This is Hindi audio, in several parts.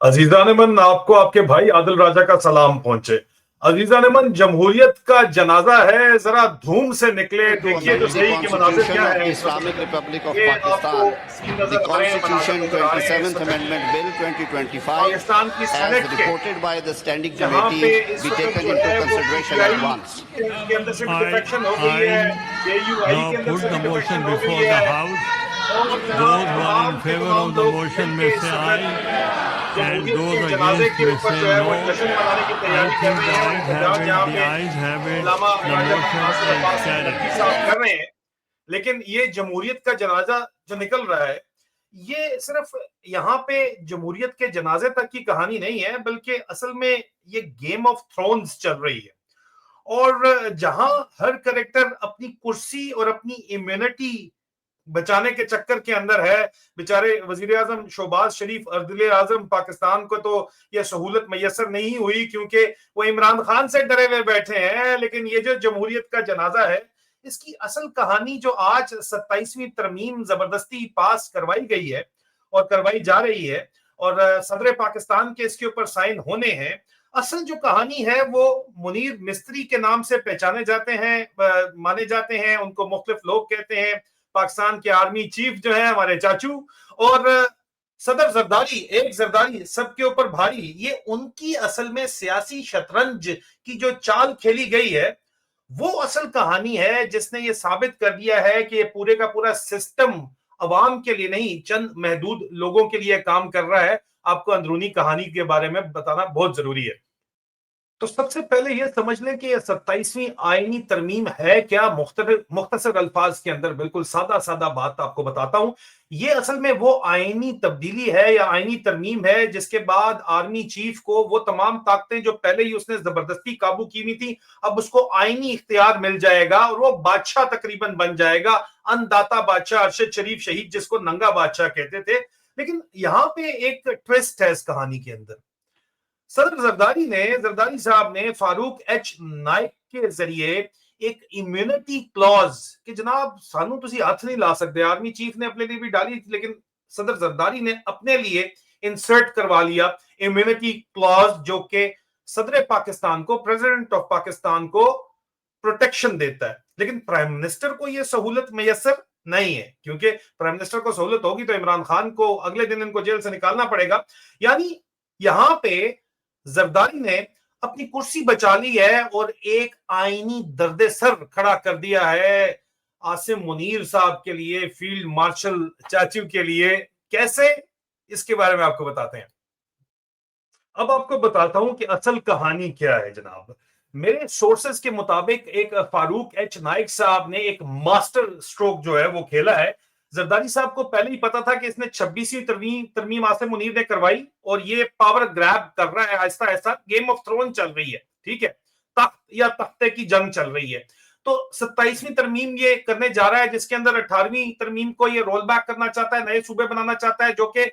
अजीजान आपको आपके भाई आदिल राजा का सलाम पहुंचे। अजीजान जमहूरियत का जनाजा है, जरा धूम से निकले, To देखिए तो amend the सही कि मनाजिर Constitution क्या of है the इस वक्त। Islamic Republic of ये आपको Pakistan, सीन the नजर आ रहे हैं, मनाजिर Constitution नजर आ रहे हैं इस 27th वक्त Amendment Bill 2025, पाकिस्तान की as सेनेट के, reported by the Standing जहां पे Committee, इस be वक्त taken जो into है वो consideration at पीटीआई once. के अंदर से भी I डिफेक्शन हो गई है, I जेयूआई now के अंदर put से the भी डिफेक्शन motion हो गई before the है। House. और जनाब Those who are तमाम in के favor तमाम of the लोग motion may मिलके say इस aye, वक्त and जमहूरियत those के जनाजे against के may ऊपर say जो है वो no. जश्न मनाने की I तैयारी कर think रहे the हैं। ayes have एहतजाज it. यहाँ The पे ayes have it. Allama The Raja motion Nasir is Abbas carried. Naqvi साहब कर रहे हैं। लेकिन ये जमहूरियत का जनाजा जो निकल रहा है, ये सिर्फ यहाँ पे जमहूरियत के जनाजे तक की कहानी नहीं है, बल्कि असल में ये गेम ऑफ थ्रोन्स चल रही है। और जहां हर करेक्टर अपनी कुर्सी और अपनी इम्यूनिटी बचाने के चक्कर के अंदर है, बेचारे वजीर आजम शहबाज शरीफ अर्दिल आजम पाकिस्तान को तो यह सहूलत मैसर नहीं हुई क्योंकि वो इमरान खान से डरे हुए बैठे हैं। लेकिन ये जो जमहूरियत का जनाजा है, इसकी असल कहानी जो आज 27वीं तरमीम जबरदस्ती पास करवाई गई है और करवाई जा रही है और सदर पाकिस्तान के इसके ऊपर साइन होने हैं, असल जो कहानी है वो मुनीर मिस्त्री के नाम से पहचाने जाते हैं, माने जाते हैं। उनको मुख्तलिफ लोग कहते हैं। पाकिस्तान के आर्मी चीफ जो है हमारे चाचू, और सदर जरदारी, एक जरदारी सबके ऊपर भारी, ये उनकी असल में सियासी शतरंज की जो चाल खेली गई है, वो असल कहानी है जिसने ये साबित कर दिया है कि ये पूरे का पूरा सिस्टम अवाम के लिए नहीं, चंद महदूद लोगों के लिए काम कर रहा है। आपको अंदरूनी कहानी के बारे में बताना बहुत जरूरी है। तो सबसे पहले यह समझ लें कि 27वीं आईनी तरमीम है क्या। मुख्तसर अल्फाज के अंदर बिल्कुल सादा सादा बात आपको बताता हूं। ये असल में वो आईनी तब्दीली है या आईनी तरमीम है जिसके बाद आर्मी चीफ को वो तमाम ताकतें जो पहले ही उसने जबरदस्ती काबू की हुई थी, अब उसको आईनी इख्तियार मिल जाएगा और वो बादशाह तकरीबन बन जाएगा। अनदाता बादशाह, अरशद शरीफ शहीद जिसको नंगा बादशाह कहते थे। लेकिन यहां पे एक ट्विस्ट है इस कहानी के अंदर। सदर जरदारी साहब ने फारूक एच नाइक के जरिए एक इम्यूनिटी क्लॉज कि जनाब सानू तुसी हाथ नहीं ला सकते, आर्मी चीफ ने अपने लिए भी डाली थी, लेकिन सदर जरदारी ने अपने लिए इंसर्ट करवा लिया इम्यूनिटी क्लॉज, जो कि सदर पाकिस्तान को, प्रेसिडेंट ऑफ पाकिस्तान को प्रोटेक्शन देता है। लेकिन प्राइम मिनिस्टर को यह सहूलत मैसर नहीं है, क्योंकि प्राइम मिनिस्टर को सहूलत होगी तो इमरान खान को अगले दिन इनको जेल से निकालना पड़ेगा। यानी यहां पे जरदारी ने अपनी कुर्सी बचा ली है और एक आईनी दर्द सर खड़ा कर दिया है आसिम मुनीर साहब के लिए, फील्ड मार्शल चाचू के लिए। कैसे, इसके बारे में आपको बताते हैं। अब आपको बताता हूं कि असल कहानी क्या है जनाब। मेरे सोर्सेस के मुताबिक एक फारूक एच नाइक साहब ने एक मास्टर स्ट्रोक जो है वो खेला है। जरदारी साहब को पहले ही पता था कि इसने 26वीं तरमीम आसिम मुनीर ने करवाई और ये पावर ग्रैब कर रहा है, Aahista Aahista game of throne चल रही है, ठीक है, तख्त या तख्ते की जंग चल रही है। तो 27वीं तरमीम ये करने जा रहा है जिसके अंदर 18वीं तरमीम को ये रोल बैक करना चाहता है, नए सूबे बनाना चाहता है, जो कि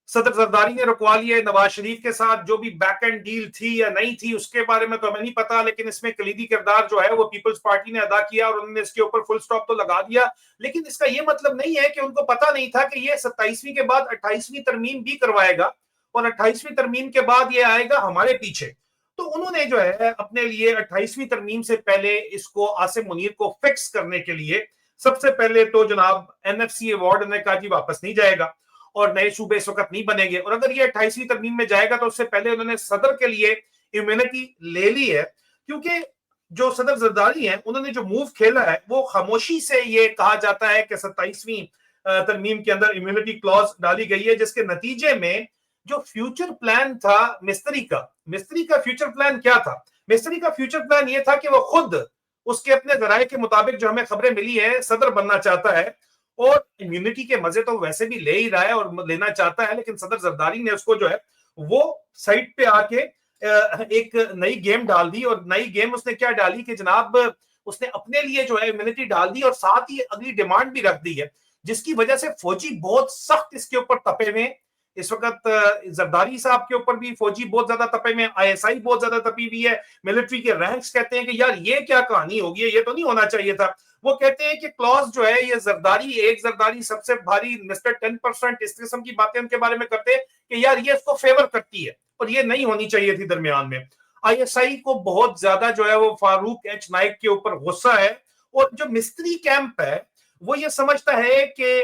सदर जरदारी ने रुकवा लिया है नवाज शरीफ के साथ। जो भी बैक एंड डील थी या नहीं थी उसके बारे में तो हमें नहीं पता, लेकिन इसमें कलीदी किरदार जो है वो पीपल्स पार्टी ने अदा किया और उन्होंने इसके ऊपर फुल स्टॉप तो लगा दिया। लेकिन इसका ये मतलब नहीं है कि उनको पता नहीं था कि ये 27वीं के बाद 28वीं तरमीम भी करवाएगा और 28वीं तरमीम के बाद ये आएगा हमारे पीछे। तो उन्होंने जो है अपने लिए 28वीं तरमीम से पहले इसको आसिम मुनीर को फिक्स करने के लिए सबसे पहले तो जनाब एनएफसी अवार्ड ने कहा जी वापस नहीं जाएगा और नए सूबे इस वक्त नहीं बनेंगे। और अगर ये 28वीं तरमीम में जाएगा तो उससे पहले उन्होंने सदर के लिए इम्यूनिटी ले ली है, क्योंकि जो सदर जरदारी है उन्होंने जो मूव खेला है वो खामोशी से ये कहा जाता है कि 27वीं तरमीम के अंदर इम्यूनिटी क्लॉज डाली गई है, जिसके नतीजे में जो फ्यूचर प्लान था मिस्त्री का फ्यूचर प्लान क्या था। मिस्त्री का फ्यूचर प्लान ये था कि वो खुद उसके अपने जराये के मुताबिक जो हमें खबरें मिली है सदर बनना चाहता है और इम्यूनिटी के मजे तो वैसे भी ले ही रहा है और लेना चाहता है। लेकिन सदर जरदारी ने उसको जो है वो साइड पे आके एक नई गेम डाल दी। और नई गेम उसने क्या डाली कि जनाब उसने अपने लिए जो है इम्यूनिटी डाल दी और साथ ही अगली डिमांड भी रख दी है, जिसकी वजह से फौजी बहुत सख्त इसके ऊपर तपे हुए। इस वक्त जरदारी साहब के ऊपर भी फौजी बहुत ज्यादा तपे में, आईएसआई बहुत ज्यादा तपी हुई है, मिलिट्री के रैंक्स कहते हैं कि यार ये क्या कहानी होगी, ये तो नहीं होना चाहिए था। वो कहते हैं कि क्लॉज जो है ये जरदारी, एक जरदारी सबसे भारी, मिस्टर 10%, इस किस्म की बातें उनके बारे में करते हैं कि यार ये इसको फेवर करती है और ये नहीं होनी चाहिए थी दरमियान में। आईएसआई को बहुत ज्यादा जो है वो फारूक एच नाइक के ऊपर गुस्सा है, और जो मिस्त्री कैंप है वो ये समझता है कि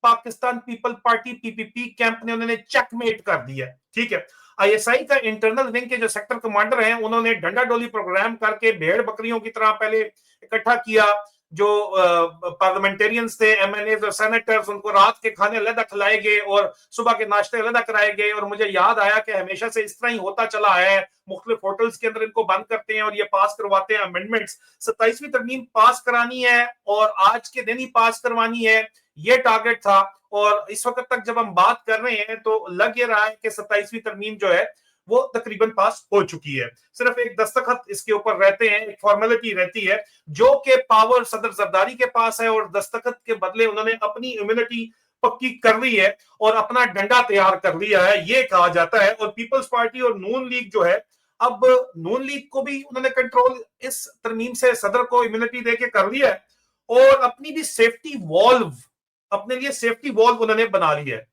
Pakistan people party PPP camp ने उन्होंने चेकमेट कर दिया, ठीक है। आईएसआई का इंटरनल विंग के जो सेक्टर कमांडर हैं उन्होंने डंडा डोली प्रोग्राम करके भेड़ बकरियों की तरह पहले इकट्ठा किया, जो पार्लियामेंटेरियंस थे, एमएनए और सेनेटर्स, उनको रात के खाने अलग खिलाए गए और सुबह के नाश्ते अलग कराए गए। और मुझे याद आया कि हमेशा से इस तरह ही होता चला है, मुख्तलिफ होटल्स के अंदर इनको बंद करते हैं और ये पास करवाते हैं अमेंडमेंट्स। 27वीं तरमीम पास करानी है और आज के दिन ही पास करवानी है, ये टारगेट था। और इस वक्त तक जब हम बात कर रहे हैं तो लग ये रहा है कि 27वीं तरमीम जो है वो तकरीबन पास हो चुकी है। सिर्फ एक दस्तखत इसके ऊपर रहते हैं, एक फॉर्मेलिटी रहती है, जो कि पावर सदर जरदारी के पास है, और दस्तखत के बदले उन्होंने अपनी इम्यूनिटी पक्की कर ली है और अपना डंडा तैयार कर लिया है, ये कहा जाता है। और पीपल्स पार्टी और नून लीग जो है, अब नून लीग को भी उन्होंने कंट्रोल इस तरमीम से सदर को इम्यूनिटी देके कर लिया है, और अपनी भी सेफ्टी वॉल्व, अपने लिए सेफ्टी वॉल्व उन्होंने बना लिया है।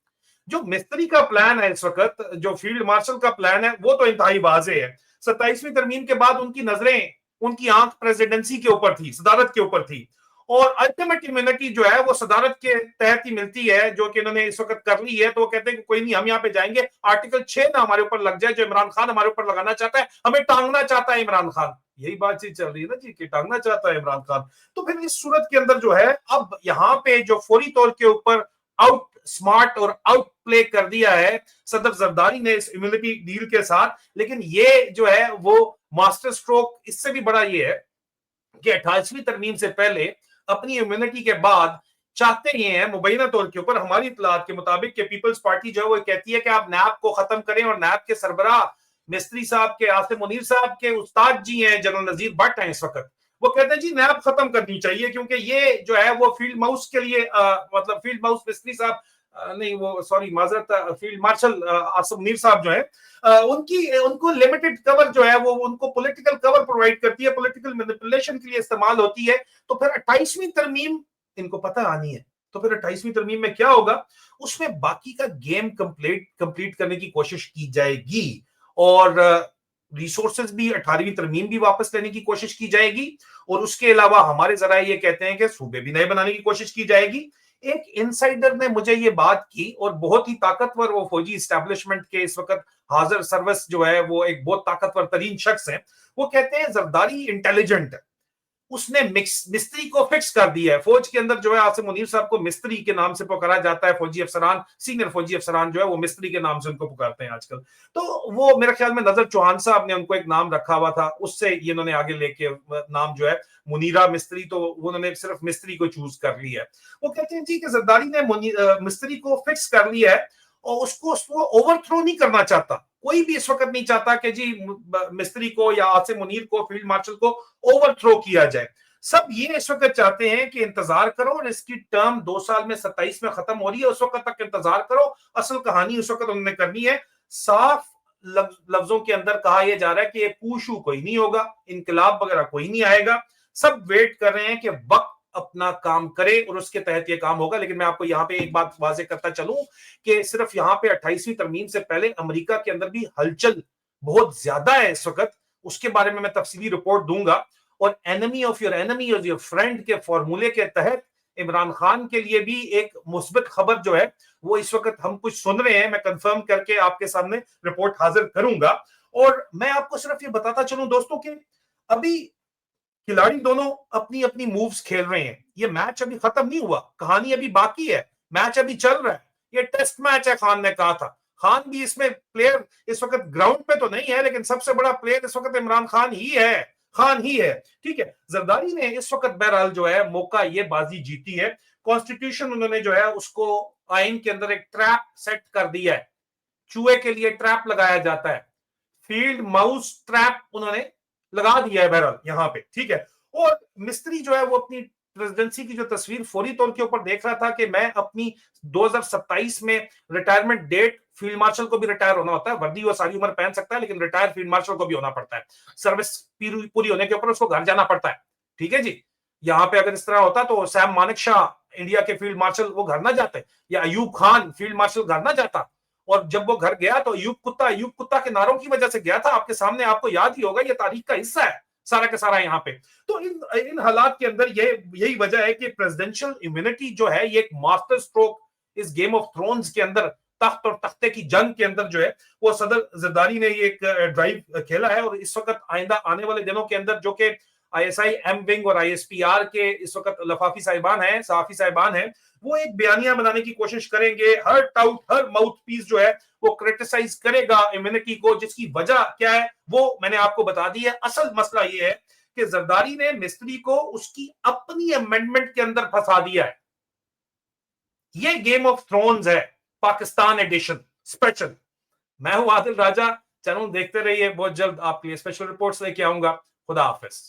जो मिस्त्री का प्लान है इस वक्त, जो फील्ड मार्शल का प्लान है, वो तो इंतहाई वाज़ेह है। 27वीं तरमीम के बाद उनकी नजरें, उनकी आंख प्रेसिडेंसी के ऊपर थी, सदारत के ऊपर थी, और अल्टीमेट इम्यूनिटी जो है वो सदारत के तहत ही मिलती है, जो कि इन्होंने इस वक्त कर ली है। तो वो कहते हैं कि कोई नहीं, हम यहाँ पे जाएंगे, आर्टिकल 6 ना हमारे ऊपर लग जाए, जो इमरान खान हमारे ऊपर लगाना चाहता है, हमें टांगना चाहता है इमरान खान। यही बातचीत चल रही है ना जी, कि टांगना चाहता है इमरान खान। तो फिर इस सूरत के अंदर जो है, अब यहाँ पे जो फौरी तौर के ऊपर आउट स्मार्ट और आउट प्ले कर दिया है सदर जरदारी ने इस इम्यूनिटी डील के साथ। लेकिन ये जो है वो मास्टर स्ट्रोक इससे भी बड़ा ये है कि 28वीं तरमीम से पहले अपनी इम्यूनिटी के बाद चाहते ये हैं, मुबैना तौर के ऊपर हमारी इत्तलात के मुताबिक, कि पीपल्स पार्टी जो है वो कहती है कि आप नैब को खत्म करें, और नैब के सरबराह मिस्त्री साहब के, आसिम मुनीर साहब के उस्ताद जी हैं, जनरल नजीर भट्ट हैं इस वक्त, वो कहते हैं जी नैब खत्म करनी चाहिए, क्योंकि ये जो है वो फील्ड माउस के लिए मतलब फील्ड माउस मिस्त्री साहब नहीं, वो सॉरी माजरत, फील्ड मार्शल आसिम मुनीर साहब जो है उनकी, उनको लिमिटेड कवर जो है वो उनको पॉलिटिकल कवर प्रोवाइड करती है, पॉलिटिकल मैनिपुलेशन के लिए इस्तेमाल होती है। तो फिर 28वीं तरमीम इनको पता आनी है, तो फिर 28वीं तरमीम में क्या होगा, उसमें बाकी का गेम कंप्लीट करने की कोशिश की जाएगी, और रिसोर्सेज भी 18वीं तरमीम भी वापस लेने की कोशिश की जाएगी, और उसके अलावा हमारे जरा ये कहते हैं कि सूबे भी नए बनाने की कोशिश की जाएगी। एक इनसाइडर ने मुझे ये बात की, और बहुत ही ताकतवर वो फौजी इस्टेब्लिशमेंट के इस वक्त हाजिर सर्विस जो है वो एक बहुत ताकतवर तरीन शख्स है, वो कहते हैं जरदारी इंटेलिजेंट है, उसने मिस्त्री को फिक्स कर दिया है। फौज के अंदर जो है आसिम मुनीर साहब को मिस्त्री के नाम से पुकारा जाता है, फौजी अफसरान, सीनियर फौजी अफसरान जो है वो मिस्त्री के नाम से उनको पुकारते हैं आजकल। तो वो मेरे ख्याल में नजर चौहान साहब ने उनको एक नाम रखा हुआ था, उससे ये इन्होंने आगे लेके नाम जो है मुनीरा मिस्त्री, तो उन्होंने सिर्फ मिस्त्री को चूज कर लिया है। वो कहते हैं जी कि जरदारी ने मिस्त्री को फिक्स कर लिया है, और उसको ओवरथ्रो नहीं करना चाहता, कोई भी इस वक्त नहीं चाहता कि जी मिस्त्री को या आसिम मुनीर को, फील्ड मार्शल को ओवरथ्रो किया जाए। सब ये इस वक्त चाहते हैं कि इंतजार करो, और इसकी टर्म 2 साल में 27 में खत्म हो रही है, उस वक्त तक इंतजार करो, असल कहानी उस वक्त उन्होंने करनी है। साफ लफ्जों के अंदर कहा यह जा रहा है कि ये पूशू कोई नहीं होगा, इनकलाब वगैरह कोई नहीं आएगा, सब वेट कर रहे हैं कि वक्त अपना काम करे और उसके तहत ये काम होगा। लेकिन मैं आपको यहाँ पे एक बात वाजे करता चलूं कि सिर्फ यहाँ पे 28वीं तरमीम से पहले अमेरिका के अंदर भी हलचल बहुत ज्यादा है इस वक्त, उसके बारे में मैं तफसीली रिपोर्ट दूंगा। और एनिमी ऑफ योर फ्रेंड के फॉर्मूले के तहत इमरान खान के लिए भी एक मुस्बित खबर जो है वो इस वक्त हम कुछ सुन रहे हैं, मैं कंफर्म करके आपके सामने रिपोर्ट हाजिर करूंगा। और मैं आपको सिर्फ ये बताता चलूं दोस्तों कि अभी खिलाड़ी दोनों अपनी अपनी मूव्स खेल रहे हैं, ये मैच अभी खत्म नहीं हुआ, कहानी अभी बाकी है, मैच अभी चल रहा है, ये टेस्ट मैच है, खान ने कहा था। खान भी इसमें प्लेयर इस वक्त ग्राउंड पे तो नहीं है, लेकिन सबसे बड़ा प्लेयर इस वक्त इमरान खान ही है, खान ही है, ठीक है। जरदारी ने इस वक्त बहरहाल जो है मौका ये बाजी जीती है, कॉन्स्टिट्यूशन उन्होंने जो है उसको आइन के अंदर एक ट्रैप सेट कर दिया है, चूहे के लिए ट्रैप लगाया जाता है, फील्ड माउस ट्रैप उन्होंने लगा दिया है बहरहाल यहाँ पे, ठीक है। और मिस्त्री जो है वो अपनी प्रेसिडेंसी की जो तस्वीर फौरी तौर के ऊपर देख रहा था कि मैं अपनी 2027 में रिटायरमेंट डेट, फील्ड मार्शल को भी रिटायर होना होता है, वर्दी वो सारी उम्र पहन सकता है, लेकिन रिटायर फील्ड मार्शल को भी होना पड़ता है, सर्विस पूरी होने के ऊपर उसको घर जाना पड़ता है, ठीक है जी। यहाँ पे अगर इस तरह होता तो सैम मानेकशॉ इंडिया के फील्ड मार्शल वो घर ना जाते, या अयूब खान फील्ड मार्शल घर ना जाता। और जब वो घर गया तो अयूब कुत्ता के नारों की वजह से गया था, आपके सामने, आपको याद ही होगा, ये तारीख का हिस्सा है सारा का सारा यहाँ पे। तो इन हालात के अंदर यही वजह है कि प्रेसिडेंशियल इम्यूनिटी जो है ये एक मास्टर स्ट्रोक इस गेम ऑफ थ्रोन्स के अंदर, तख्त और तख्ते की जंग के अंदर जो है वो सदर जरदारी ने ये एक ड्राइव खेला है। और इस वक्त आइंदा आने वाले दिनों के अंदर जो कि आईएसआई एम विंग और आईएसपीआर के इस वक्त लफाफी साहिबान हैं, सहाफी साहिबान हैं, वो एक बयानिया बनाने की कोशिश करेंगे। हर टाउट, हर माउथ पीस जो है वो क्रिटिसाइज करेगा इम्यूनिटी को, जिसकी वजह क्या है वो मैंने आपको बता दी है। असल मसला ये है कि जरदारी ने मिस्त्री को उसकी अपनी अमेंडमेंट के अंदर फंसा दिया है। ये गेम ऑफ थ्रोन्स है, पाकिस्तान एडिशन स्पेशल। मैं हूं आदिल राजा, चैनल देखते रहिए, बहुत जल्द आपके लिए स्पेशल रिपोर्ट्स लेके आऊंगा। खुदा हाफिज।